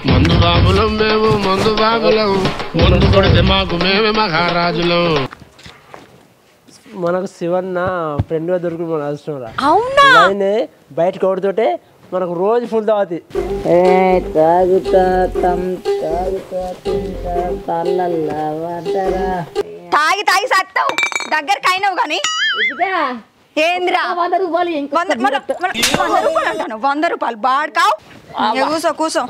మందు బాబులం మేము మందు బాబులం మందు కొడితే మాకు మేమే మహారాజులం. మనకు శివన్న ఫ్రెండ్గా దొరికి మన అవసరం రా. అవునా? బయటకు కొడుతుంటే మనకు రోజు ఫుల్ తాగుతుంది. తాగి తాగి సత్తావు దగ్గరికి అయినావు కానీ ఏంద్రా 100 రూపాయలు అంటాను. 100 రూపాయలు బాడుకావు. కూసో కూసో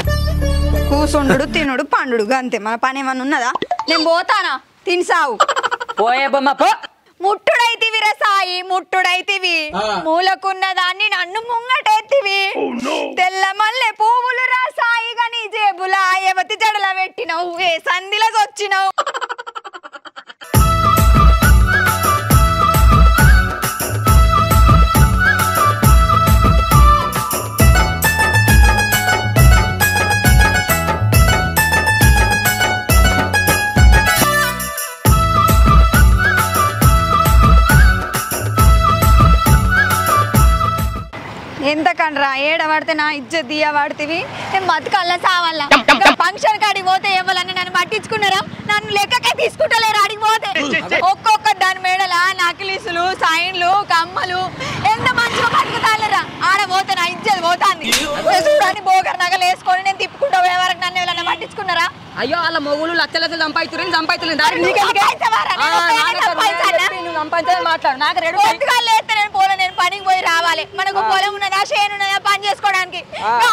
కూసుండు తినుడు పండుడు అంతే. మన పని ఏమన్నా ఉన్నదా? నేను పోతానా తినిసావు పోయే బొమ్మ పో. ముట్టుడైతివి రా సాయి ముట్టుడైతివి. మూలకున్న దాన్ని నన్ను ముంగటెత్తివి. తెల్ల మల్లె పువ్వులు రా సాయి గని జేబులా ఎవతి జడల పెట్టినవు. ఏ సందిలకు వచ్చినవు. ఎంతకనరా ఏడ పడితే నా ఇజ్జత్ దియ పడుతుంది. నేను బతుకల్లా సావల్లా. ఫంక్షన్ కాడికి పోతే ఇవ్వాలని నన్ను పట్టించుకున్నారా? నన్ను లెక్కకే తీసుకుంటలేరు. అడిగి పోతే ఒక్కొక్క దాని మేడల నకిలీసులు సైన్లు కమ్మలు ఎంత మంచిగా బతుకుతారా. ఆడ పోతే నా ఇజ్జత్ పోతాంది. చూడని బోగర్ నగలు వేసుకొని నేను తిప్పుకుంటా పోయేవారికి నన్ను ఎవరైనా పట్టించుకున్నారా? అయ్యో వాళ్ళ మొగులు లక్షలు సంపాదించు సంపాదించలేదు. నేను పనికి పోయి రావాలి. మనకు పొలం ఉన్నదా చేను ఉన్నదా పని చేసుకోవడానికి?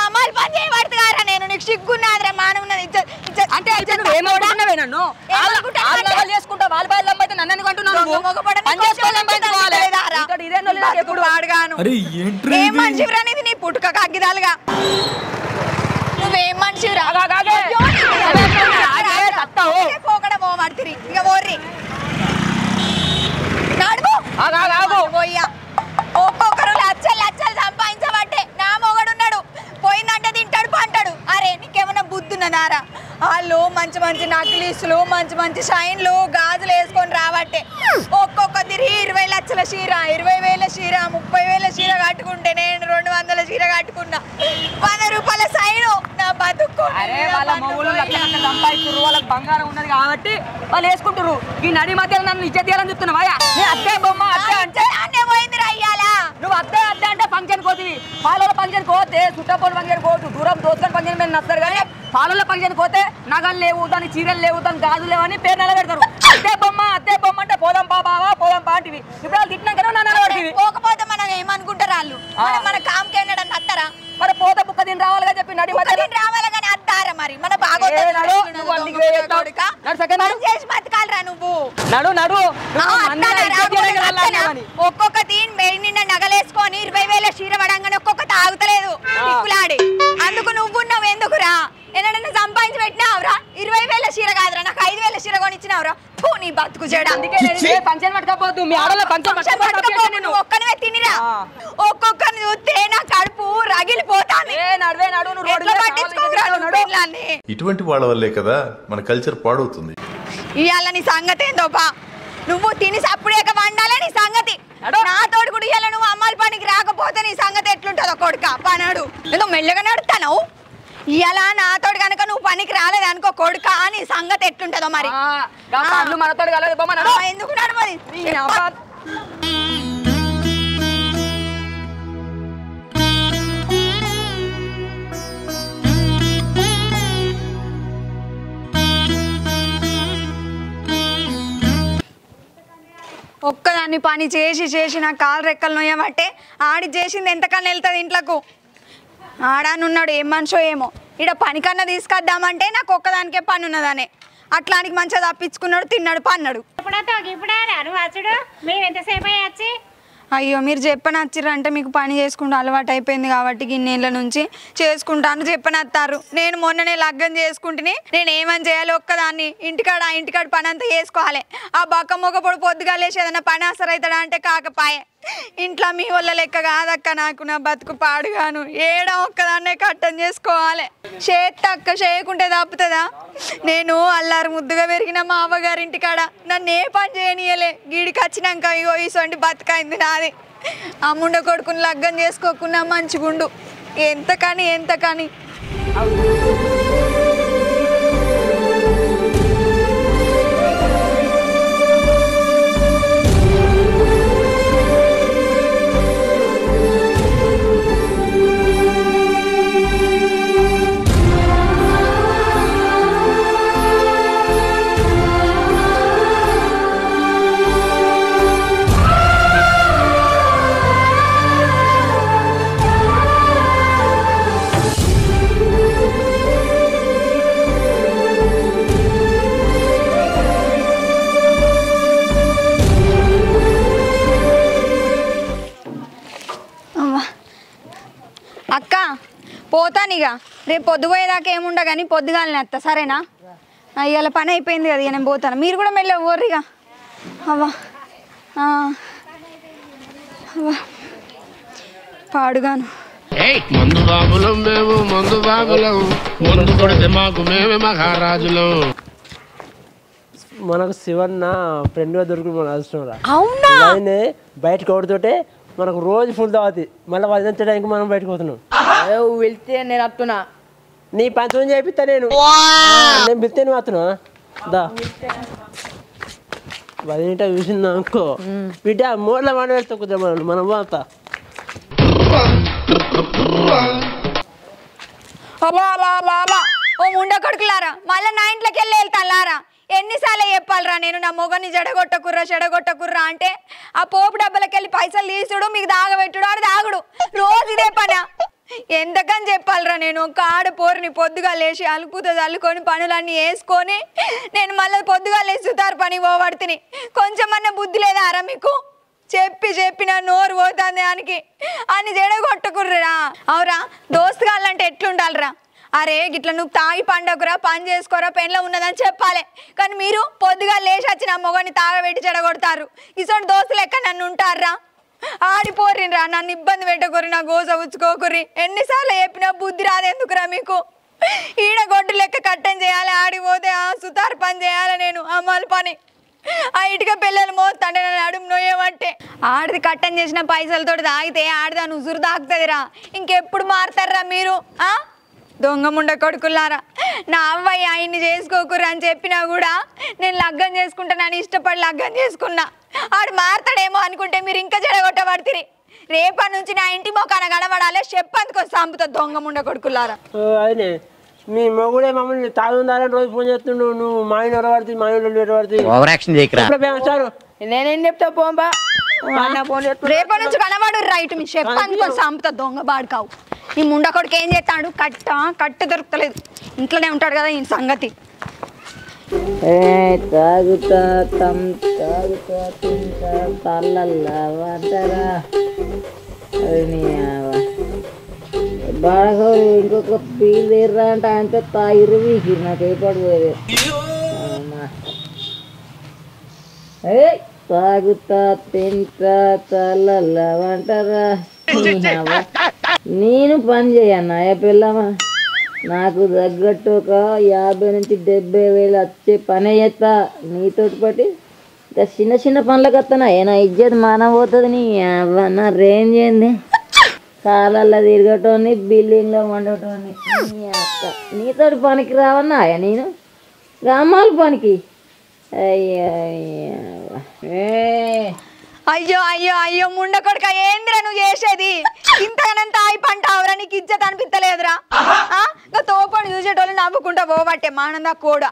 అమ్మాయిలు పని చేయబడుతున్నారా? నేను నీకు సిగ్గున్నాదిరా మానవ ఉన్నది అంటే నన్ను చేసుకుంటా వాళ్ళ బాధలు అమ్మాయితే నన్ను ఎప్పుడు వాడగాను. ఏం మనిషిరా నీది? నీ పుట్టుక అగ్గిదాలుగా నువ్వేం మనిషిరా? పోకడ పోమాడుతుంది ఇక ఓర్రి నడుపు పోయ్యా. ఒక్కొక్కరు లచ్చలు లచ్చలు సంపాదించబట్టే నా మొగడున్నాడు. పోయిందంటే తింటాడు పంటాడు. అరే నీకేమన్నా బుద్ధి ఉన్నదారా? వాళ్ళు మంచి మంచి నకిలీసులు మంచి మంచి షైన్లు గాజులు వేసుకొని రాబట్టే ఒక్కొక్క తిరిగి 20 లక్షల చీర 20,000 చీర 30,000 చీర కట్టుకుంటే నేను 200 చీర కట్టుకున్నా. 100 రూపాయల సైను నా బతుకు. వాళ్ళ మొగులు లక్షలు సంపాదిస్తున్నారు. వాళ్ళకి బంగారం ఉన్నది కాబట్టి వాళ్ళు వేసుకుంటారు. ఈ నడి మధ్యలో నన్ను ఇజ్జత్ చేయాలని చెప్తున్నావా? అత్తే బొమ్మ అత్తే అన్నే పోయింది అయ్యాలా. నువ్వు అత్తే అత్తే అంటే ఫంక్షన్ పోతుంది. పాలల ఫంక్షన్ పోతే చుట్టపోలు ఫంక్షన్ పోతు దూరం దోసుకొని ఫంక్షన్ మీద నస్తారు. కానీ పాలల ఫంక్షన్ పోతే నగలు లేవు దాని చీరలు లేవు దాని గాజులు లేవు అని పేరు నిలబెడతారు. అత్తే బొమ్మ అంటే పోదాం పా బావా పోదాం పా అంటివి. ఇప్పుడు వాళ్ళు తిట్టినాక నిలబెడివి. పోకపోతే మనం ఏమనుకుంటారు వాళ్ళు? మన కామ్కేనడని అత్తారా? మరి పోతే బుక్క దీని రావాలిగా చెప్పి నడి రావాలి కానీ అత్తారా? మరి మన బాగా చేసి బతకాలరా నువ్వు. నడు నడు ఒక్కొక్క తీన్ మెడి నిండా నగలేసుకొని 20,000 చీర పడంగానే ఒక్కొక్క తాగుతలేదు దిక్కులాడి. అందుకు నువ్వున్నావు ఎందుకురా? ఏదైనా సంపాదించి పెట్టినావురా? 20,000 చీర కాదురా నాకు 5,000 చీర కొనిచ్చినావురా. నీ బతుకు చేయడం ఒక్కనివే తినిరా. ఒక్కొక్కరిని చూస్తే నా కడుపు రగిలిపోతాను. ఇటువంటి వాళ్ళ వల్లే కదా మన కల్చర్ పాడవుతుంది. ఇవాళ నీ సంగతి ఏందోపా? నువ్వు తిని సప్పుడేక వండాలే నీ సంగతి. నాతోడు కూడా ఇవాళ నువ్వు అమ్మాయిల పనికి రాకపోతే నీ సంగతి ఎట్లుంటుందో కొడుక పనాడు. నువ్వు మెల్లగా నడుస్తాను. ఇలా నాతోడు కనుక నువ్వు పనికి రాలేదు అనుకో కొడుక నీ సంగతి ఎట్లుంటుందో మరి. ఎందుకు నడవది? ఒక్కదాన్ని పని చేసి చేసి నా కాలు రెక్కలు నొయ్యమంటే ఆడి చేసింది ఎంతకన్నా వెళ్తుంది ఇంట్లోకు. ఆడానున్నాడు ఏం మనిషో ఏమో. ఇక్కడ పనికన్నా తీసుకొద్దామంటే నాకు ఒక్కదానికే పని ఉన్నదనే అట్లానికి మంచిగా తప్పించుకున్నాడు తిన్నాడు పన్నాడు. అయ్యో మీరు చెప్పనచ్చిర్రంటే మీకు పని చేసుకుంటూ అలవాటు అయిపోయింది కాబట్టి గిన్నెళ్ళ నుంచి చేసుకుంటాను చెప్పనత్తారు. నేను మొన్ననే లగ్గం చేసుకుంటుని నేను ఏమని చేయాలి? ఒక్కదాన్ని ఇంటికాడ పని అంతా చేసుకోవాలి. ఆ బక్క మొగ పొడి పొద్దుగా లేచి ఏదైనా పని అసరవుతాడా అంటే కాకపాయే. ఇంట్లో మీ వల్ల లెక్క కాదక్క నాకు నా బతుకు పాడుగాను. ఏడా ఒక్కదాన్నే కట్టం చేసుకోవాలి. చేత్తక్క చేయకుంటే తప్పుతుందా? నేను అల్లారు ముద్దుగా పెరిగిన మా అవ్వగారింటికాడ నన్ను ఏ పని చేయనియలే. గీడికి వచ్చినాక ఇగో ఇసొంటి బతుకైంది నాది. అమ్ముండ కొడుకుని లగ్గం చేసుకోకున్నా మంచిగుండు. ఎంత కానీ ఇక రేపు పొద్దుపోయేదాకా ఏముండ కానీ పొద్దుగాలని వస్తా సరేనా ఇవాళ పని అయిపోయింది కదా ఇక నేను పోతాను మీరు కూడా మెల్ల ఓర్రిగా అవ్వా అవ్వా పాడుగాను మందు బాబులం మేము మందు బాబులం మందు కొడితే మాకు మేమే మహారాజులం. మనకు శివన్న ఫ్రెండ్గా దొరికి మన అవసరం రా. అవునా బయటకు ఓడితోటే మనకు రోజు ఫుల్ దావతి మళ్ళీ 10 టైంకి మనం బయటకు పోతున్నాం. వెళ్తే నేను వస్తున్నా నీ పంచం చేపిస్తా నేను పిలిస్తే నువ్వు వస్తున్నా దా 10 చూసిందా అనుకో బిడ్డ మూడల మాట వేస్తే కుదర మనం పోతా. ఓ ముండ కొడుకులారా మళ్ళీ నా ఇంట్లోకి వెళ్ళి వెళ్తాలారా ఎన్నిసార్లు చెప్పాలరా నేను నా మొగని చెడగొట్టకుర్రా అంటే ఆ పోపు డబ్బలకి వెళ్ళి పైసలు తీసుడు మీకు దాగబెట్టుడు ఆడు దాగుడు రోజు ఇదే పనా ఎంతకని చెప్పాలరా నేను ఒక ఆడ పోరిని పొద్దుగా లేచి అలుపుతో చల్లుకొని పనులన్నీ వేసుకొని నేను మళ్ళీ పొద్దుగా లేచి సుతారు పని పోబడుతుంది కొంచెమన్నా బుద్ధి లేదారా మీకు చెప్పి నా నోరు పోతుంది దానికి అని చెడగొట్టకుర్రా అవురా దోస్తుగాళ్ళంటే ఎట్లుండాలరా అరే గిట్ల నువ్వు తాగి పండకురా పని చేసుకోరా పెన్లో ఉన్నదని చెప్పాలి కానీ మీరు పొద్దుగా లేచి వచ్చిన మొగని తాగబెట్టి చెడగొడతారు ఇసోటి దోస్తులు ఎక్కడ నన్ను ఉంటారా ఆడిపోర్రిరా నన్ను ఇబ్బంది పెట్టకుర్రి నా గోస ఉచ్చుకోకుర్రి ఎన్నిసార్లు చెప్పినా బుద్ధి రాదెందుకురా మీకు ఈడ గొడ్డు లెక్క కట్టం చేయాలి ఆడిపోతే ఆ సుతారు పని చేయాలి నేను అమ్మాలి పని ఆ ఇటుక పిల్లలు మోస్తాంటే నన్ను అడుగు నొయ్యమంటే ఆడిది కట్టం చేసిన పైసలతో తాగితే ఆడిదాన్ని ఉసురు తాగుతుందిరా ఇంకెప్పుడు మారుతారా మీరు దొంగ ముండ కొడుకులారా నా అవ్వయ్య ఆయన్ని చేసుకోకుర్రా అని చెప్పినా కూడా నేను లగ్గం చేసుకుంటానని ఇష్టపడి లగ్గం చేసుకున్నా ఆడు మారతాడేమో అనుకుంటే మీరు ఇంకా చెడగొట్టబడుతుంది రేపటి నుంచి నా ఇంటి మొక్కన కనబడాలి చెప్పందుకు సంపుతా దొంగ ముండ కొడుకులారా. అదే మీ మొగుడే మమ్మల్ని తాగుందాలని రోజు ఫోన్ చేస్తుండు నువ్వు మా ఆయన పడుతుంది మా ఆయన నేనేం చెప్తా పోంబా రేపటి నుంచి కనబడు రైట్ మీ చెప్పందుకు సంపుతా దొంగ బాడుకావు ఈ ముండ కొడుకు ఏం చేస్తాడు కట్ట దొరుకుతలేదు ఇంట్లోనే ఉంటాడు కదా ఈ సంగతి. తాగుతా తాగుతా తింటా పల్లల్లా వంటరా బాగా ఇంకొక పీలు తీర్రా అంటే ఆయనతో తాగిరు వీకిరు నాకు ఏపడిపోయేది తాగుతా తింటా చల్లల్లా వంటరా నేను పని చేయన్నా ఏ పిల్లమా నాకు తగ్గట్టు ఒక 50 నుంచి 70,000 వచ్చే పని చేస్తా నీతోటి పాటి ఇంకా చిన్న పనులకు వస్తానా ఏనా ఇజ్జత్ మాన పోతుంది నీ నా రేంజ్ ఏంది కాలల్లో తిరగటోని బిల్డింగ్లో వండటోని నీతోటి పనికి రావన్నా నేను గ్రామాల పనికి అయ్యో ముండ కొడుక ఏందిరా నువ్వు చేసేది ఇంతగానంత ఆయి పంట అవరా నీకు ఇజ్జత్ అనిపించలేదురా ఇంకా తోపని చూసేటోళ్ళు నవ్వుకుంటా పోబట్టే మానందా కూడా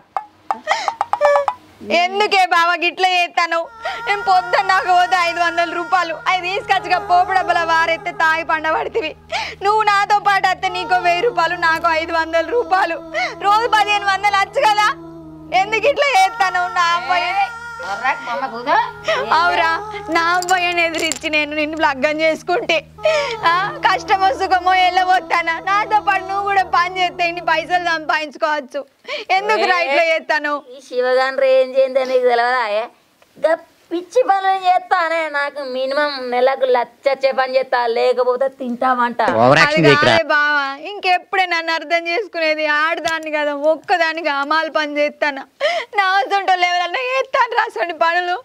ఎందుకే బావా గిట్ల చేస్తాను నేను పొద్దున్న నాకు పోతే 500 రూపాయలు అవి తీసుకొచ్చుగా పోపు డబ్బల వారెత్తే తాగి పండబడితివి నువ్వు నాతో పాటు వస్తే నీకో 1000 రూపాయలు నాకు 500 రూపాయలు రోజు 1500 వచ్చు కదా ఎందుకు ఇట్లా చేస్తాను నా అమ్మాయి అవురా నా అమ్మాయిని ఎదిరించి నేను నిన్ను లగ్గం చేసుకుంటే కష్టమో సుఖమో వెళ్ళబోతానా నాతో పాటు నువ్వు కూడా పని చేస్తే ఇన్ని పైసలు సంపాదించుకోవచ్చు ఎందుకు రైట్లో చేస్తాను శివగాండ్ర ఏం చేయండి నీకు తెలియదా పిచ్చి పనులు చేస్తానే నాకు మినిమం నెలకు 1,00,000 వచ్చే పని చేస్తా లేకపోతే తింటామంట బావా ఇంకెప్పుడే నన్ను అర్థం చేసుకునేది ఆడదాన్ని కదా ఒక్కదానికి అమాలు పని చేస్తాను నా అవసరం ఎవరన్నా చేస్తాను రాసండి పనులు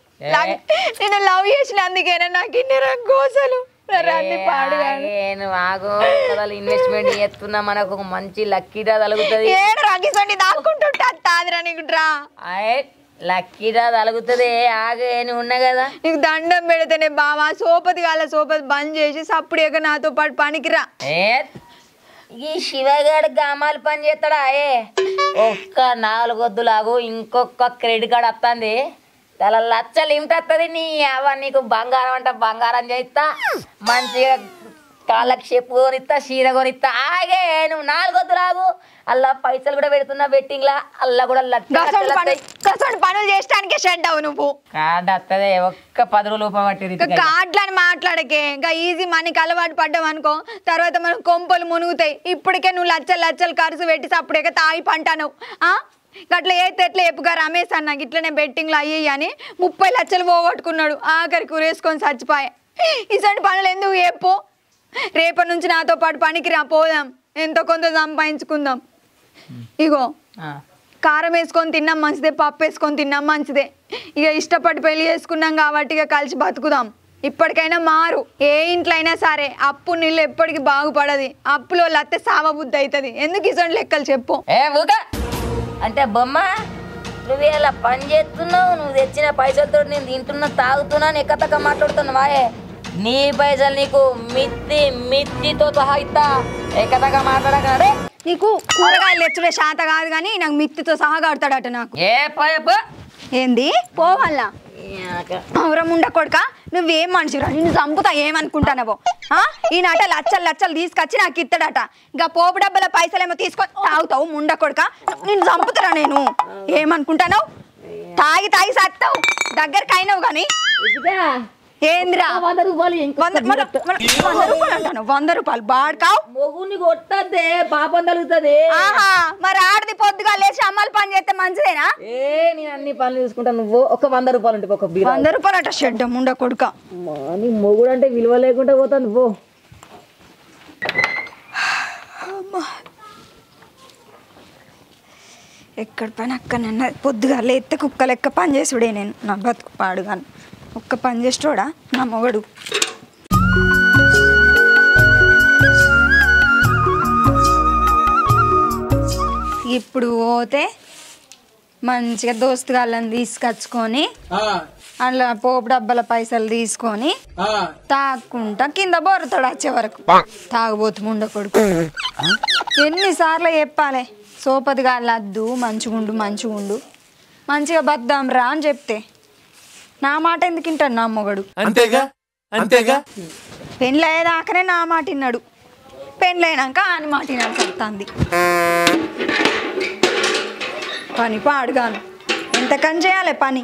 నేను లవ్ చేసిన అందుకేనా నాకు ఇన్ని రంగోసలు ఇన్వెస్ట్మెంట్ చేస్తున్నా మనకు ఒక మంచి లక్కీ డ్రా తలుగుతుంది ఏడు రగిసండి దాక్కుంటుంటా తాదిరా నీకు డ్రా లక్కీరా తలుగుతుంది ఆగే ఉన్నా కదా నీకు దండం పెడితేనే బావా సోపతి కాల సోపతి బంద్ చేసి సప్పుడేక నాతో పాటు పనికిరా ఈ శివగాడు గామాలు పని చేస్తాడా ఒక్క 4 వద్దులాగు ఇంకొక క్రెడిట్ కార్డు వస్తుంది చాలా 1,00,000 లిమిట్ వస్తుంది నీ అవ నీకు బంగారం అంటే బంగారం చేస్తా మంచిగా కాళ్ళకి చెప్పు కొనిస్తా చీర కొనిస్తా ఆగే నువ్వు 4 వద్దులాగు అల్లా పైసలు కూడా పెడుతున్నా బెట్టింగ్ లా అల్లా కూడా పనులు చేయడానికే షెడ్ అవు నువ్వు కార్డు వస్తుంది ఒక్క 10 రూపాయలు పట్టేది కార్డులని మాట్లాడకే ఇంకా ఈజీ మనకి అలవాటు పడ్డాం అనుకో తర్వాత మనం కొంపలు మునుగుతాయి ఇప్పటికే నువ్వు లచ్చలు ఖర్చు పెట్టి అప్పుడే తాగి పంటాను అట్లా ఎట్లా ఎప్పుగా రమేష్ అన్న ఇట్లనే బెట్టింగ్లు అయ్యి అని 30 లక్షలు పోగొట్టుకున్నాడు ఆఖరికి ఉరేసుకొని చచ్చిపోయా ఇసంటి పనులు ఎందుకు చెప్పు రేపటి నుంచి నాతో పాటు పనికి రా పోదాం ఎంతో కొంత సంపాదించుకుందాం ఇగో కారం వేసుకొని తిన్నాం మంచిదే పప్పు వేసుకొని తిన్నాం మంచిదే ఇక ఇష్టపడి పెళ్లి చేసుకున్నాం కాబట్టి ఇక కలిసి బతుకుదాం ఇప్పటికైనా మారు ఏ ఇంట్లో అయినా సరే అప్పు నీళ్ళు ఎప్పటికీ బాగుపడది అప్పులో లత్తే సావబుద్ధి అవుతుంది ఎందుకు ఇసంటి లెక్కలు చెప్పు అంటే బొమ్మ నువ్వు ఇలా పని చేస్తున్నావు నువ్వు తెచ్చిన పైసలతో నేను తింటున్నా తాగుతున్నాను ఎక్కతక్క మాట్లాడుతున్నావాయే నీ పైసలు నీకు మిత్తితో సహా ఇస్తా ఎక్కతక్క మాట్లాడగాడే నీకు కూరగాయలు తెచ్చుడే శాత కాదు కానీ నాకు మిత్తితో సహా కడతాడట నాకు ఏ పైపు ఏంది పోవాలా అవరముండ కొడుక నువ్వేం మనిషిరా నిన్ను చంపుతా ఏమనుకుంటానవో ఈ నాట లచ్చలు తీసుకొచ్చి నాకు ఇస్తాడట ఇంకా పోపు డబ్బల పైసలేమో తీసుకొని తాగుతావు ముండ కొడుక నిన్ను చంపుతారా నేను ఏమనుకుంటానవు తాగి సత్తావు దగ్గరికి అయినావు కానీ ఏంద్రా 100 రూపాయలు 100 రూపాయలు బాడుకావు మొగుని కొట్టద్దే పాపం తలుగుతుంది మరి ఆడది పొద్దుగా లేచి అమ్మాయిలు పని చేస్తే మంచిదేనా నేను అన్ని పనులు చూసుకుంటా నువ్వు ఒక 100 రూపాయలు ఉంటే ఒక 100 రూపాయలు అట షెడ్ ముండ కొడుక నీ మొగుడు అంటే విలువ లేకుండా పోతాను పో ఎక్కడ పని అక్కడన్నా పొద్దుగా లేస్తే కుక్క లెక్క పని చేసుడే నేను నా బతుకు పాడుగాను ఒక్క పని చేసేటోడా నా మొగడు ఇప్పుడు పోతే మంచిగా దోస్తుగాళ్ళని తీసుకొచ్చుకొని అలా పోపు డబ్బాల పైసలు తీసుకొని తాక్కుంటా కింద బోరుతాడు వచ్చే వరకు తాగబోతు ముండ కొడుకు ఎన్నిసార్లు చెప్పాలి సోపతిగాళ్ళ అద్దు మంచిగుండు మంచిగా బద్దాం రా అని చెప్తే నా మాట ఎందుకు వింటాడు నా మొగడు అంతేగా పెళ్ళయ్యేదాకనే నా మాట విన్నాడు పెళ్ళైనాక అని మాట వినాల్సి వస్తుంది పని పాడుగాను ఎంతకని చేయాలి పని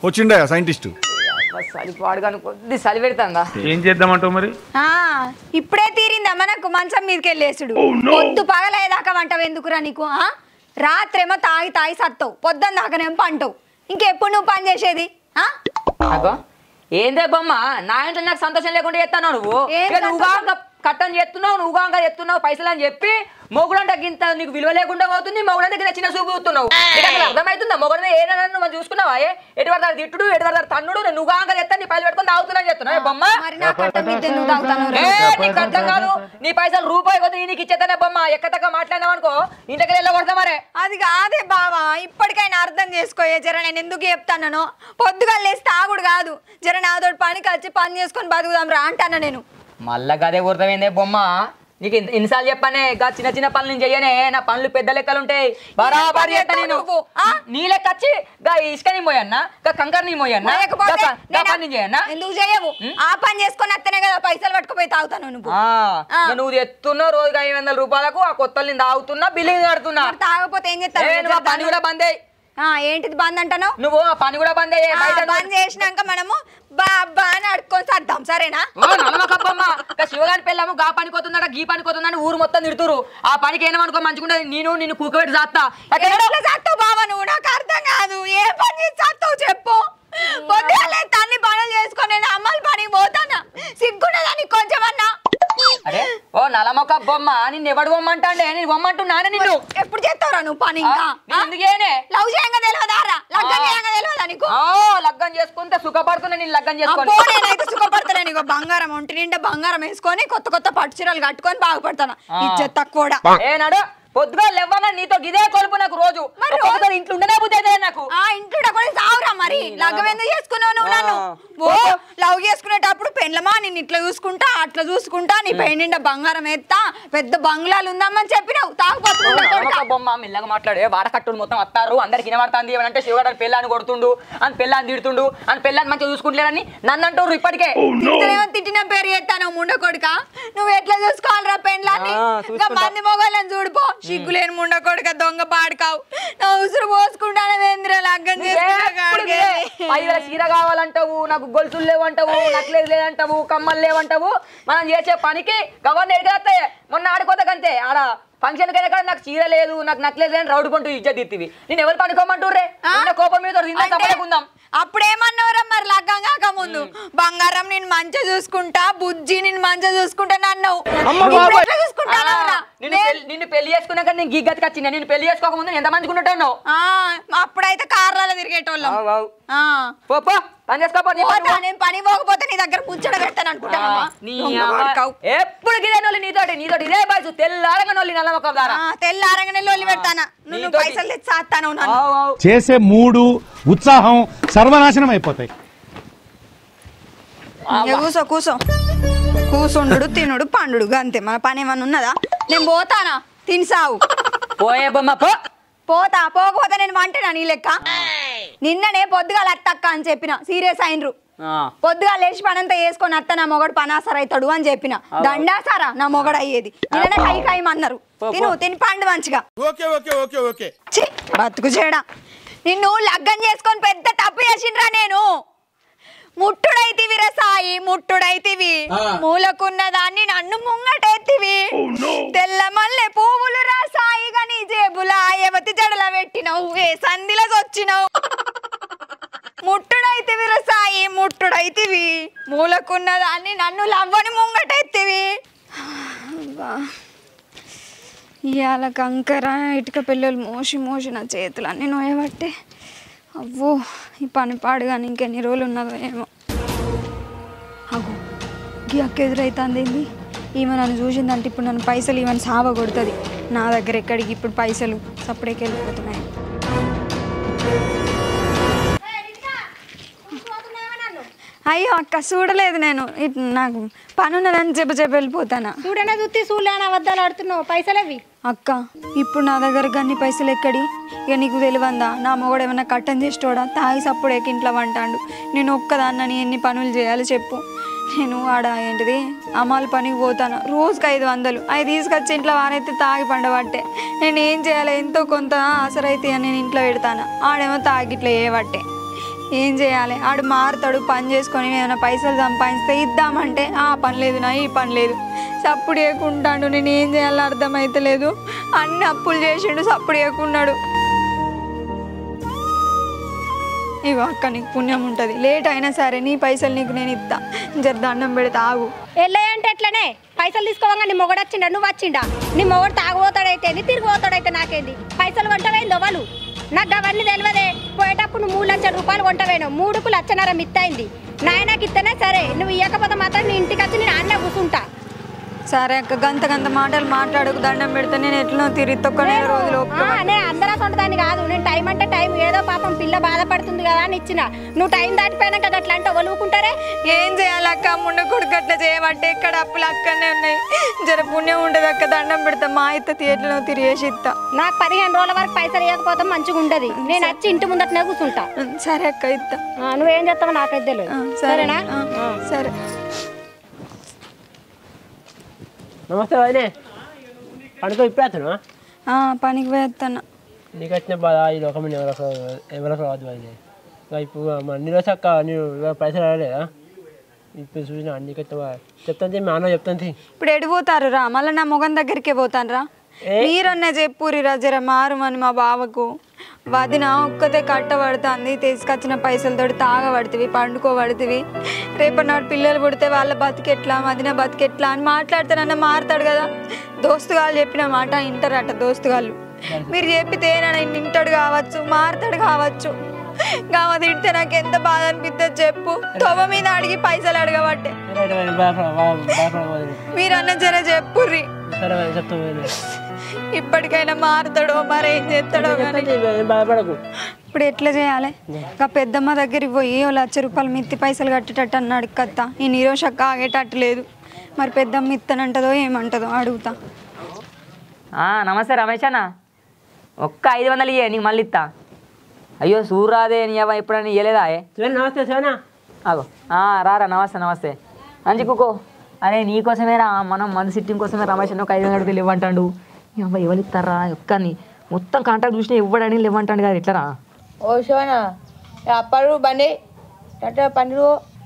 వచ్చిండా సైంటిస్ట్ చలిపాడుగాను కొద్ది చలి పెడతాందా ఏం చేద్దామంటావు మరి ఇప్పుడే తీరిందా మనకు మంచం మీదకి వెళ్ళేసుడు పొద్దు పగలయ్యేదాకా వంటవు ఎందుకురా నీకు రాత్రేమో తాగి సత్తావు పొద్దున్న దాకానేమో పంటవు ఇంకెప్పుడు నువ్వు పని చేసేది ఏందే బొమ్మ నా ఇంట్లో నాకు సంతోషం లేకుండా చేస్తాను నువ్వు కట్టని చేస్తున్నావు నువ్వుగా చేస్తున్నావు పైసలు అని చెప్పి మొగుడంటే గింత నీకు విలువ లేకుండా పోతుంది మొగుడంటే గింత చిన్న చూపు చూస్తున్నావు అర్థమవుతుందా మొగుడు ఏదైనా నువ్వు చూసుకున్నావా ఎటు పడతారు తిట్టుడు ఎటు పడతారు తన్నుడు నువ్వుగా చేస్తాను నీ పైసలు పెట్టుకొని తాగుతున్నా చెప్తున్నావు బొమ్మ నీకు అర్థం కాదు నీ పైసలు రూపాయి కొద్ది నీకు ఇచ్చేస్తానే బొమ్మ ఎక్కతక్క మాట్లాడినావు అనుకో ఇంటికి వెళ్ళకూడదా మరే అది కాదే బావా ఇప్పటికైనా అర్థం చేసుకోయే జర నేను ఎందుకు చెప్తాను పొద్దుగా లేసి తాగుడు కాదు జర నాతోటి పనికి వచ్చి పని చేసుకొని బతుకుదాం రా అంటాను నేను మళ్ళా గదే గుర్తమైందే బొమ్మ నీకు ఎన్నిసార్లు చెప్పానే చిన్న పనులు నేను చెయ్యనే నా పనులు పెద్ద లెక్కలు ఉంటాయి బరాబరి చేస్తా నేను నీ లెక్క వచ్చి ఇసుక నీ పోయన్నా కంకర్ నీ పోయన్నా ఎందుకు చేయవు ఆ పని చేసుకొని వస్తేనే కదా పైసలు పట్టుకుపోయి తాగుతాను నువ్వు ఎత్తున్నావు రోజుకి 500 రూపాయలకు ఆ కొత్తలు నేను తాగుతున్నా బిల్లింగ్ కడుతున్నా తాగపోతే ఏం చేస్తాను పని కూడా బంద్ అయ్యి ఏంటిది బంద్ అంటాను నువ్వు ఆ పని కూడా బంద్ అయ్యే బంద్ చేసినాక మనము బాబా అని అడుక్కొని సర్దాం సరేనా శివగాని పెళ్ళాము గా పనిపోతుందట గీ పనిపోతుందని ఊరు మొత్తం తిడుతురు ఆ పనికి ఏమనుకో మంచిగా నిన్ను కూకబెట్టి చేస్తావు బాబా నువ్వు నాకు అర్థం కాదు ఏ పని చేస్తావు చెప్పు పొద్దుగాలే తన్ని పనులు చేసుకొని నేను అమ్మాయిల పనికి పోతానా సిగ్గున్నదానికి కొంచెమన్నా అరే ఓ నలమొక్క బొమ్మ నిన్ను ఎవడు బొమ్మంటాండే నేను బొమ్మంటున్నానే నిన్ను ఎప్పుడు చేస్తావురా నువ్వు పని ఇంకా లవ్ చేయంగా తెలియదారా లగ్గం చేయంగా తెలియదా నీకు లగ్గం చేసుకుంటే సుఖపడుతున్నా నేను లగ్గం చేసుకో నేనైతే సుఖపడతాను నీకు బంగారం ఒంటి నిండా బంగారం వేసుకొని కొత్త పట్టు చీరలు కట్టుకొని బాగుపడతాను ఇచ్చే తక్కువ ఏనాడు పొద్దుగా లేవగా నీతో గిదే కొలుపు నాకు రోజు ఇంట్లో ఉండనే బుద్ధి అయితే నాకు ఇంట్లో కూడా సావురా మరి లగ్గం ఎందుకు చేసుకున్నావు నువ్వు నన్ను ఓ లవ్ చేసుకునేటప్పుడు పెండ్లమా నేను ఇట్లా చూసుకుంటా అట్లా చూసుకుంటా నీ పెయిండిండ బంగారం ఎత్తా పెద్ద బంగ్లాలు ఉందామని చెప్పినావు తాగుపోతున్నా బొమ్మ మెల్లగా మాట్లాడే వాడకట్టులు మొత్తం వస్తారు అందరికి వినబడుతుంది ఏమంటే శివగారు పెళ్ళాన్ని కొడుతుండు అని పెళ్ళాన్ని తిడుతుండు అని పెళ్ళాన్ని మంచిగా చూసుకుంటలేడని నన్ను అంటారు ఇప్పటికే తిట్టిన పేరు ఎత్తాను ముండ కొడుక నువ్వు ఎట్లా చూసుకోవాలరా పెండ్లాన్ని మంది మొగోళ్ళని చూడిపో సిగ్గులేని ముండ కొడుక దొంగ పాడుకావు నా ఉసురు పోసుకుంటానే వేంద్ర లగ్గం చేసుకుంటా చీర కావాలంటావు నాకు గొలుసులు లేవంటావు నక్లేజ్ లేదంటావు కమ్మలు లేవంటావు మనం చేసే పనికి గవర్నర్ ఎడిగేస్తాయి మొన్న ఆడుకోతకంతే ఆడ ఫంక్షన్ కైనా కూడా నాకు చీర లేదు నాకు నక్లేజ్ లేని రౌడ్ కొంటూ ఇజ్జత్ ఇత్తివి నేను ఎవరు పడుకోమంటుర్రే కోపం మీద తప్పకుందాం అప్పుడేమన్నావురా మరి లగ్గం కాక ముందు బంగారం నేను మంచిగా చూసుకుంటా బుజ్జి నేను మంచిగా చూసుకుంటా అన్నావు నిన్ను పెళ్లి చేసుకున్నాక నేను గిగ్గతికి వచ్చింది నేను పెళ్లి చేసుకోక ముందు ఎంత మంచిగా ఉన్నట్టున్నావు అప్పుడైతే కార్లలో తిరిగేటోళ్ళం పని చేసుకోకపోతే నేను పని పోకపోతే నీ దగ్గర ముచ్చట పెడతాను అనుకుంటా ఎప్పుడు గిదే నీతోటి ఇదే బాయ్సు తెల్లారంగా నోళ్ళు నల్లమొక్క ద్వారా తెల్లారంగానే లోలి పెడతానా నువ్వు పైసలు తెచ్చేస్తాను చేసే మూడు ఉత్సాహం సర్వనాశనం అయిపోతాయి కూసో కూసో కూసుండు తినుడు పండుడు అంతే మన పని ఏమన్నా ఉన్నదా నేను పోతానా తినిసావు పోయే బొమ్మ పోతా పోకపోతే నేను వంటనా నీ లెక్క నిన్ననే పొద్దుగా అత్తక్క అని చెప్పిన సీరియస్ అయినరు పొద్దుగా లేచి పనంతా వేసుకొని అత్త నా మొగడు పనాసర అవుతాడు అని చెప్పిన దండాసారా నా మొగడు అయ్యేది నిన్ననే కైమన్నారు తిని పండు మంచిగా బతుకు చేయడా నిన్ను లగ్గం చేసుకొని పెద్ద తప్పు చేసిండ్రా నేను ముట్టుడైతివి రసాయి ముట్టుడైతివి మూలకున్న దాన్ని నన్ను ముంగటెత్తివి తెల్ల మల్లె పువ్వులు రాసాయిగా నీ జేబులా ఎవతి జడల పెట్టినవు ఏ సంధిలో వచ్చినవు ముట్టుడైతివి రసాయి ముట్టుడైతివి మూలకున్న దాన్ని నన్ను లవ్వని ముంగటెత్తివి ఇవాళ కంకర ఇటుక పిల్లలు మోసి మోసి నా చేతులు అన్నీ నోయబట్టే అవ్వో ఈ పని పాడుగాని ఇంకెన్ని రోజులు ఉన్నదో ఏమో అగో గీ అక్క ఎదురైతుంది ఏంది ఈమె నన్ను చూసిందంటే ఇప్పుడు నన్ను పైసలు ఈమెను సావ కొడుతుంది నా దగ్గర ఎక్కడికి ఇప్పుడు పైసలు సపరేట్కి వెళ్ళిపోతున్నాయి అయ్యో అక్క చూడలేదు నేను నాకు పని ఉన్నదని చెప్పి వెళ్ళిపోతానా చూడనే చూస్తే చూడలేని అబద్ధాలు ఆడుతున్నావు పైసలు అవి అక్క ఇప్పుడు నా దగ్గర అన్ని పైసలు ఎక్కడి ఇక నీకు తెలివందా నా మొగడు ఏమన్నా కట్టం చేసేటోడా తాగి సప్పుడు ఇంట్లో వంటాడు నేను ఒక్కదాన్నని ఎన్ని పనులు చేయాలి చెప్పు నేను ఆడ ఏంటిది అమ్మాల పనికి పోతాను రోజుకి 500 అవి తీసుకొచ్చి ఇంట్లో వానైతే తాగి పండబట్టే నేను ఏం చేయాలి ఎంతో కొంత ఆసరైతే అని నేను ఇంట్లో పెడతాను ఆడేమో తాగి ఇట్లా చేయబట్టే ఏం చేయాలి ఆడు మారుతాడు పని చేసుకొని ఏమైనా పైసలు సంపాదిస్తే ఇద్దామంటే ఆ పని లేదు నా ఈ పని లేదు సప్పుడు చేయకుంటాడు నేను ఏం చేయాలో అర్థమైతలేదు అన్ని అప్పులు చేసిండు సప్పుడు చేయకున్నాడు ఇగో అక్క నీకు పుణ్యం ఉంటుంది లేట్ అయినా సరే నీ పైసలు నీకు నేను ఇస్తా జర దండం పెడతా ఆగు వెళ్ళాయంటే ఎట్లనే పైసలు తీసుకోగా నీ మొగడు వచ్చిండా నువ్వు వచ్చిండా నీ మొగడు తాగుపోతాడైతే తిరిగి పోతాడైతే నాకేంది పైసలు కొంటవేంది వాళ్ళు నాకు అవన్నీ తెలియదే పోయేటప్పుడు నువ్వు 3 లక్షల రూపాయలు కొంటవేను 3కు 1.5 లక్ష మిత్తైంది నాయనకి ఇస్తేనే సరే నువ్వు ఇవ్వకపోతే మాత్రం నీ ఇంటికి వచ్చి నేను అన్న కూర్చుంటా సరే అక్క గంత మాటలు మాట్లాడకు దండం పెడితే నేను ఎట్లా తిరిగి తొక్కనే రోజులు నేను అందరూ ఉండదాన్ని కాదు నేను టైం అంటే టైం ఏదో పాపం పిల్ల బాధపడుతుంది కదా అని ఇచ్చిన నువ్వు టైం దాటిపోయినాక అట్లా అంటే ఒలువుకుంటారే ఏం చేయాలి అక్క ముండ కొడుకు అట్లా చేయమంటే ఎక్కడ అప్పులు అక్కడనే ఉన్నాయి జర పుణ్యం ఉండదు అక్క దండం పెడతా మా ఇత్త థియేటర్లో తిరిగేసి ఇస్తా నాకు 15 రోజుల వరకు పైసలు ఇవ్వకపోతే మంచిగా ఉండదు నేను వచ్చి ఇంటి ముందటనే కూర్చుంటా సరే అక్క ఇస్తా నువ్వేం చేస్తావో నాకైతే తెలియదు సరేనా సరే నమస్తే వదినే పడుకో ఇప్పుడు వేస్తాను పనికి వేస్తాను నీకు వచ్చిన బాధ ఈ లోకం ఎవరికి రాదు వదినే ఇప్పుడు అన్ని రోజు అక్క నేను పైసలు రాలేదా ఇప్పుడు చూసిన అన్ని చెప్తాను మీ అన్న చెప్తాను ఇప్పుడు ఎడిపోతారు రా మళ్ళీ నా మొగం దగ్గరికే పోతాను రా మీరన్నా చెప్పురిరా జర మారుమని మా బావకు వదిన ఒక్కతే కట్టబడుతుంది తీసుకొచ్చిన పైసలతో తాగబడుతుంది పండుకోబడుతుంది రేపటి పిల్లలు పుడితే వాళ్ళ బతికెట్లా వదిన బతికెట్లా అని మాట్లాడతానన్న మారుతాడు కదా దోస్తుగాళ్ళు చెప్పిన మాట ఇంటారట దోస్తుగాళ్ళు మీరు చెప్పితే నన్ను ఇంటాడు కావచ్చు మారుతాడు కావచ్చు గామ తిడితే నాకు ఎంత బాధ అనిపిస్తుంది చెప్పు తొవ మీద అడిగి పైసలు అడగబట్టే మీరన్న జర చెప్పుర్రి ఇప్పటికైనా మారుతాడో మరి ఏం చేస్తాడో కానీ ఏం బాధపడకు. ఇప్పుడు ఎట్లా చేయాలి? ఇంకా పెద్దమ్మ దగ్గరికి పోయి 1,00,000 రూపాయలు మిత్తి పైసలు కట్టేటట్టు అన్నాడు కత్త. ఈ నిరోషక్క ఆగేటట్టు లేదు. మరి పెద్దమ్మ ఇత్తనంటదో ఏమంటదో అడుగుతా. నమస్తే రమేష్ అన్న, ఒక్క 500 ఇయ్యే నీకు మళ్ళీ ఇస్తా. అయ్యో సూర్రాదే నీ అవ్వ ఎప్పుడైనా ఇయ్యలేదా? నమస్తే శివనా. అగో రారా నమస్తే నమస్తే మంచి కుకో. అరే నీకోసమేరా మనం మన సిట్టింగ్ కోసమే రమేష్ అన్న ఒక 500 రూపాయలు ఇవ్వంటాడు. నీ అవ్వ ఎవరు ఇస్తారా ఒక్కని మొత్తం కాంటాక్ట్ చూసినా ఇవ్వడని ఇవ్వంటాడు కదా ఎట్లరా? ఓ శివనా అప్పుడు బండి పండు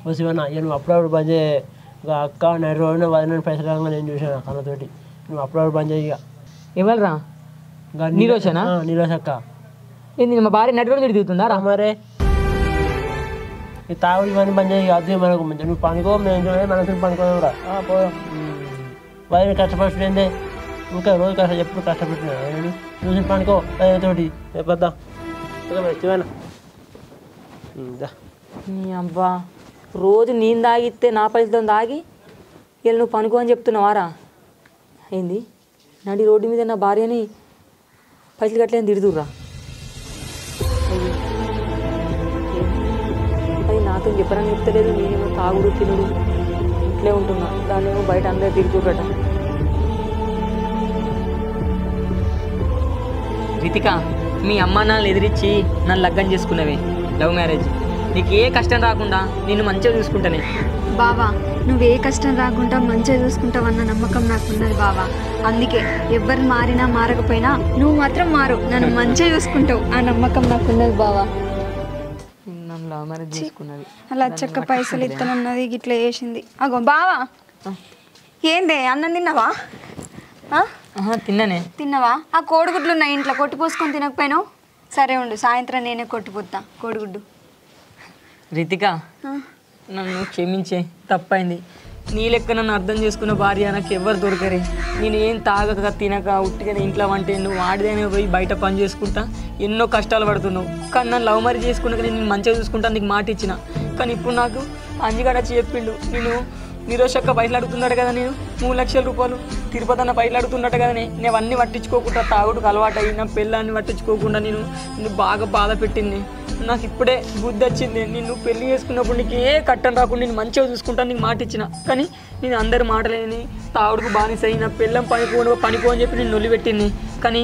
ఓ శివనా ఇక నువ్వు అప్పుడప్పుడు బంద్ చేయ. ఇక అక్క నైట్ రోజున 10 పైసలు రాగా నేను చూసాను కన్నతోటి. నువ్వు అప్పుడప్పుడు బంద్ చేయ. ఇక ఎవరురా? నీరోషనా? నీరోష్ అక్క. ఏంది మా భార్య నటి రోజు దిగుతుందా రా? మరే ఈ తాగుడు ఇవన్నీ బంద్ చేయ. అదే మనకు మంచి నువ్వు పనుకో, మేము మనసు పనుకోదాం రా. పోదాం. వాళ్ళు కష్టపడుతుండే ఇంకా రోజు ఎప్పుడు కష్టపెట్టినా చూసి పనుకో తోటి పెద్ద శివనా. నీ అబ్బా రోజు నేను తాగిస్తే నా పైసలతో తాగి వీళ్ళు నువ్వు పనుకో అని చెప్తున్నావారా? ఏంది నడి రోడ్డు మీద నా భార్యని పైసలు కట్టలేని తిడుతుర్రా? అది నాతో చెప్పరని చెప్తలేదు. నేనేమో తాగుడు తినుడు ఇట్లే ఉంటున్నా, దాన్ని ఏమో బయట అందరూ తిరుగుతురట. రితిక మీ అమ్మ నాన్నలు ఎదిరించి నన్ను లగ్గం చేసుకున్నవే, లవ్ మ్యారేజ్. నీకు ఏ కష్టం రాకుండా నిన్ను మంచిగా చూసుకుంటానే. బావా నువ్వే కష్టం రాకుండా మంచిగా చూసుకుంటావన్న నమ్మకం నాకున్నది బావా. అందుకే ఎవరు మారినా మారకపోయినా నువ్వు మాత్రం మారు, నన్ను మంచిగా చూసుకుంటావు. ఆ నమ్మకం నాకున్నది బావా. నన్ను లవ్ మ్యారేజ్ చేసుకున్నది. అలా చెక్క పైసలు ఇస్తానన్నది ఇట్లా చేసింది. అగో బావా ఏందే అన్నం తిన్నావా? తిన్నానే. తిన్నావా? ఆ కోడిగుడ్లు ఉన్నాయి ఇంట్లో, కొట్టిపోసుకొని తినకపోయినావు? సరే ఉండు, సాయంత్రం నేనే కొట్టిపోతా కోడిగుడ్డు. రితిక నన్ను క్షమించే, తప్పైంది. నీ లెక్క నన్ను అర్థం చేసుకున్న భార్య నాకు ఎవరు దొరకరే. నేను ఏం తాగక తినక ఉట్టిగా ఇంట్లో వంటే నువ్వు ఆడిదైనా పోయి బయట పని చేసుకుంటా ఎన్నో కష్టాలు పడుతున్నావు. కానీ నన్ను లవ్ మ్యారేజ్ చేసుకున్నాక నేను మంచిగా చూసుకుంటా నీకు మాట ఇచ్చిన. కానీ ఇప్పుడు నాకు అంజిగాడ చెప్పిండు నేను నిరోషక్క పైసలు అడుగుతున్నాడు కదా, నేను 3,00,000 రూపాయలు తిరుపతి అన్న పైసలు అడుగుతున్నట్టు కదా. నేను అవన్నీ పట్టించుకోకుండా తాగుడుకు అలవాటు అయ్యి నా పెళ్ళాన్ని పట్టించుకోకుండా నిన్ను బాగా బాధ పెట్టింది. నాకు ఇప్పుడే బుద్ధి వచ్చింది. నిన్ను పెళ్లి చేసుకున్నప్పుడు నీకు ఏ కట్టం రాకుండా నేను మంచిగా చూసుకుంటాను నీకు మాట ఇచ్చిన. కానీ నేను అందరి మాటలేని తాగుడుకు బానిసై నా పెళ్ళం పనిపో అని చెప్పి నేను నొల్లిపెట్టింది. కానీ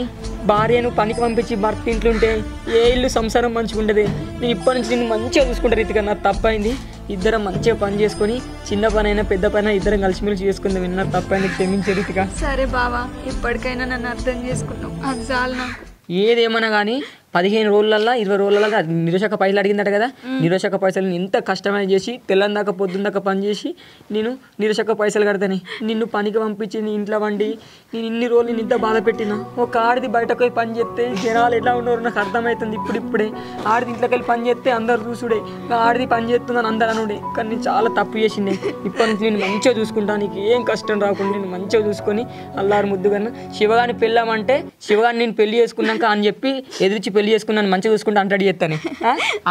భార్యను పనికి పంపించి భర్త ఇంట్లుంటే ఏ ఇల్లు సంసారం మంచిగా ఉండదు. నేను ఇప్పటి నుంచి నిన్ను మంచిగా చూసుకుంటా రీతిగా. నాకు తప్పైంది. ఇద్దరం మంచిగా పని చేసుకొని చిన్న పని అయినా పెద్ద పని అయినా ఇద్దరం కలిసిమెలిసి చేసుకుందాం. విన్నా తప్పైంది, క్షమించే రీతిగా. సరే బావా ఇప్పటికైనా నన్ను అర్థం చేసుకుంటావు, అది చాలు నాకు. ఏదేమన్నా కానీ 15 రోజులల్లో 20 రోజులలో నిరోషక పైసలు అడిగిందట కదా. నిరోషక పైసలు ఇంత కష్టమైన చేసి తెల్లని దాకా పొద్దున్న దాకా పని చేసి నేను నిరోషక పైసలు కడతాను. నిన్ను పనికి పంపించి నీ ఇంట్లో వండి నేను ఇన్ని రోజులు నేను ఇంత బాధ పెట్టినా. ఒక ఆడిది బయటకు పోయి పని చేస్తే జనాలు ఎట్లా ఉన్నారో నాకు అర్థమవుతుంది. ఇప్పుడిప్పుడే ఆడిది ఇంట్లోకి వెళ్ళి పని చేస్తే అందరు చూసుడే, ఆడిది పని చేస్తుందని అందరు అనుడే. కానీ నేను చాలా తప్పు చేసిండే. ఇప్పటి నుంచి నేను మంచిగా చూసుకుంటాను, నీకు ఏం కష్టం రాకుండా నేను మంచిగా చూసుకొని అల్లారు ముద్దుగా శివగాని పెళ్ళామంటే శివగాని నేను పెళ్లి చేసుకున్నాక అని చెప్పి ఎదురిచి పెళ్లి చేసుకున్నాను మంచిగా చూసుకుంటే అంటాడు చేస్తాను.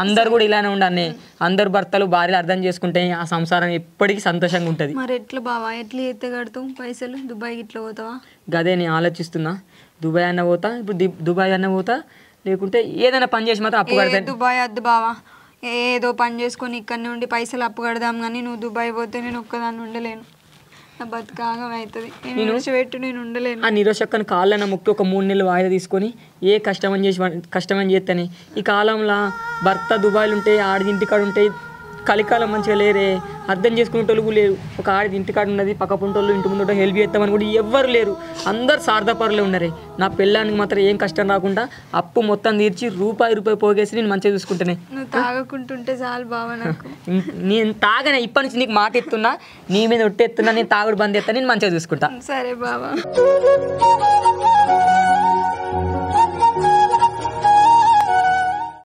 అందరు కూడా ఇలానే ఉండాలి. అందరు భర్తలు భార్యలు అర్థం చేసుకుంటే ఆ సంసారం ఎప్పటికీ సంతోషంగా ఉంటుంది. మరి ఎట్లా బావా ఎట్లా ఎత్తే కడతావు పైసలు? దుబాయ్ ఇట్లా పోతావా? గదే నేను ఆలోచిస్తున్నా. దుబాయ్ అన్న పోతా, ఇప్పుడు దుబాయ్ అన్న పోతా, లేకుంటే ఏదైనా పని చేసి మాత్రం అప్పు కడతాను. దుబాయ్ వద్దు బావా, ఏదో పని చేసుకొని ఇక్కడ నుండి పైసలు అప్పు కడదాం. కానీ నువ్వు దుబాయ్ పోతే నేను ఒక్కదాన్ని ఉండలేను, నా బతుకాగం అవుతుంది. నేను విడిచిపెట్టు, నేను ఉండలేను. ఆ నిరోషక్కని కాళ్ళన ముక్కి ఒక 3 నెలలు వాయిదా తీసుకొని ఏ కష్టమని చేస్తాను. ఈ కాలంలో భర్త దుబాయ్లు ఉంటే ఆడిది ఇంటికాడు ఉంటే కలికాలం మంచిగా లేరే, అర్థం చేసుకునేటోళ్ళు లేరు. ఒక ఆడిది ఇంటికాడ ఉన్నది, పక్క పుంటోళ్ళు ఇంటి ముందు హెల్ప్ చేస్తామని కూడా ఎవ్వరు లేరు. అందరు సార్థపరులే ఉన్నారే. నా పెళ్ళానికి మాత్రం ఏం కష్టం రాకుండా అప్పు మొత్తం తీర్చి రూపాయి పోగేసి నేను మంచిగా చూసుకుంటానే. నువ్వు తాగకుంటుంటే చాలు బావా నాకు. నేను తాగనే, ఇప్పటి నుంచి నీకు మాట ఎత్తున్నా, నీ మీద ఒట్టెత్తున్నా, నేను తాగుడు బంద్ చేస్తా, నేను మంచిగా చూసుకుంటా. సరే బావా.